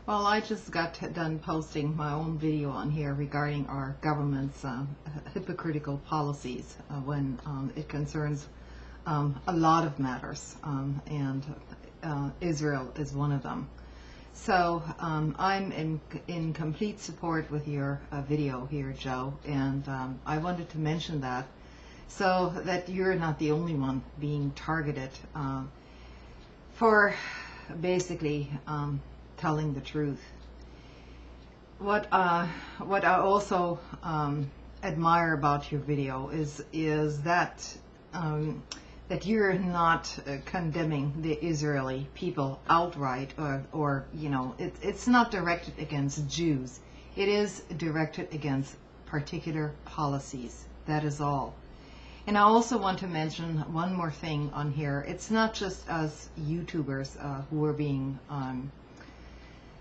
Well, I just got done posting my own video on here regarding our government's hypocritical policies when it concerns a lot of matters, and Israel is one of them. So I'm in complete support with your video here, Joe, and I wanted to mention that so that you're not the only one being targeted for basically telling the truth. What I also admire about your video is that that you're not condemning the Israeli people outright, or you know, it's not directed against Jews. It is directed against particular policies. That is all. And I also want to mention one more thing on here. It's not just us YouTubers who are being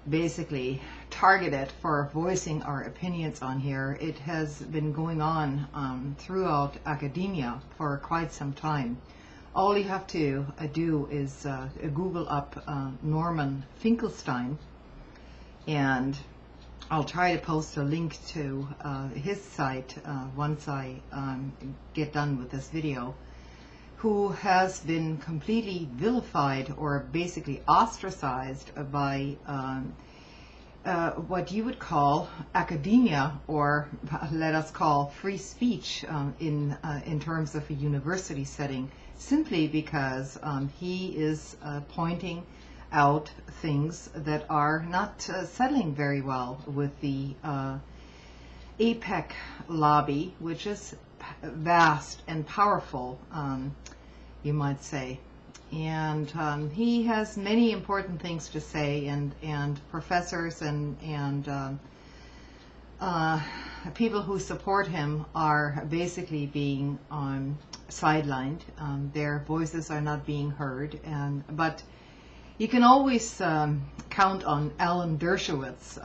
basically targeted for voicing our opinions on here. It has been going on throughout academia for quite some time. All you have to do is Google up Norman Finkelstein, and I'll try to post a link to his site once I get done with this video, who has been completely vilified or basically ostracized by what you would call academia, or let us call free speech in terms of a university setting, simply because he is pointing out things that are not settling very well with the APEC lobby, which is vast and powerful, you might say. And he has many important things to say, and professors and people who support him are basically being sidelined. Their voices are not being heard, but you can always count on Alan Dershowitz,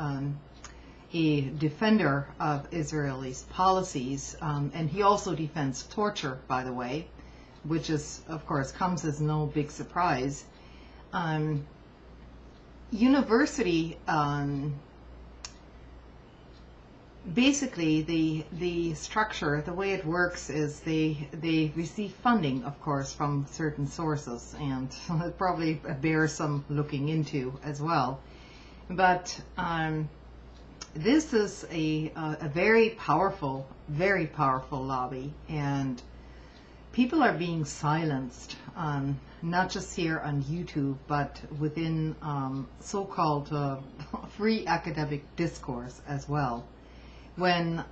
a defender of Israel's policies, and he also defends torture, by the way, which is, of course, comes as no big surprise. University, basically the structure, the way it works is they receive funding, of course, from certain sources, and it probably bears some looking into as well. But this is a very powerful lobby, and people are being silenced, not just here on YouTube, but within so-called free academic discourse as well. When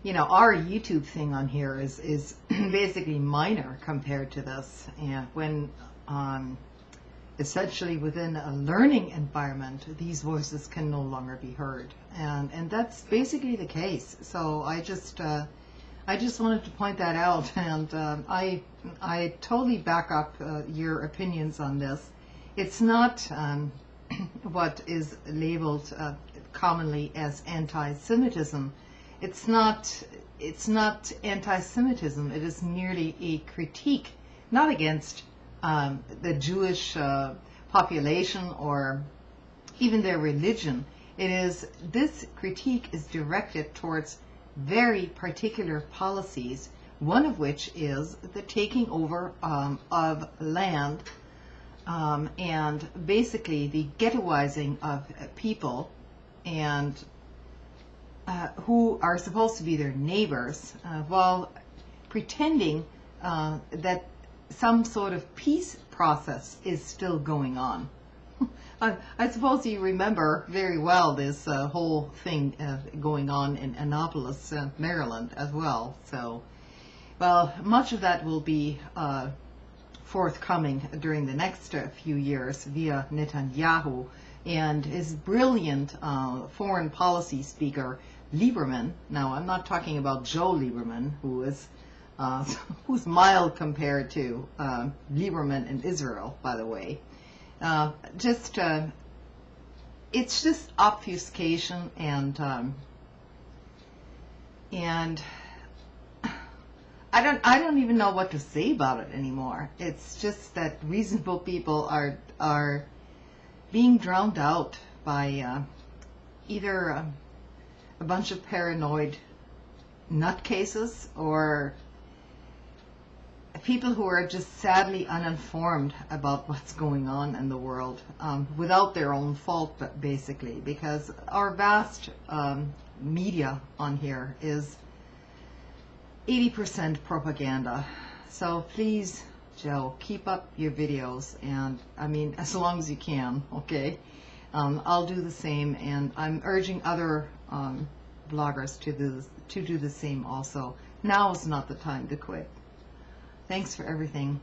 you know, our YouTube thing on here is basically minor compared to this, and when essentially within a learning environment, these voices can no longer be heard, and that's basically the case. So I just wanted to point that out, and I totally back up your opinions on this. It's not what is labeled commonly as anti-Semitism. It's not anti-Semitism. It is merely a critique, not against the Jewish population or even their religion. This critique is directed towards very particular policies, one of which is the taking over of land, and basically the ghettoizing of people, and who are supposed to be their neighbors, while pretending that some sort of peace process is still going on. I suppose you remember very well this whole thing going on in Annapolis, Maryland as well. So, well, much of that will be forthcoming during the next few years via Netanyahu and his brilliant foreign policy speaker, Lieberman. Now, I'm not talking about Joe Lieberman, who is who's mild compared to Lieberman in Israel, by the way. It's just obfuscation, and I don't even know what to say about it anymore. It's just that reasonable people are being drowned out by either a bunch of paranoid nutcases or people who are just sadly uninformed about what's going on in the world, without their own fault, but basically, because our vast media on here is 80% propaganda. So please, Joe, keep up your videos, and I mean, as long as you can, okay? I'll do the same, and I'm urging other bloggers to do the same also. Now is not the time to quit. Thanks for everything.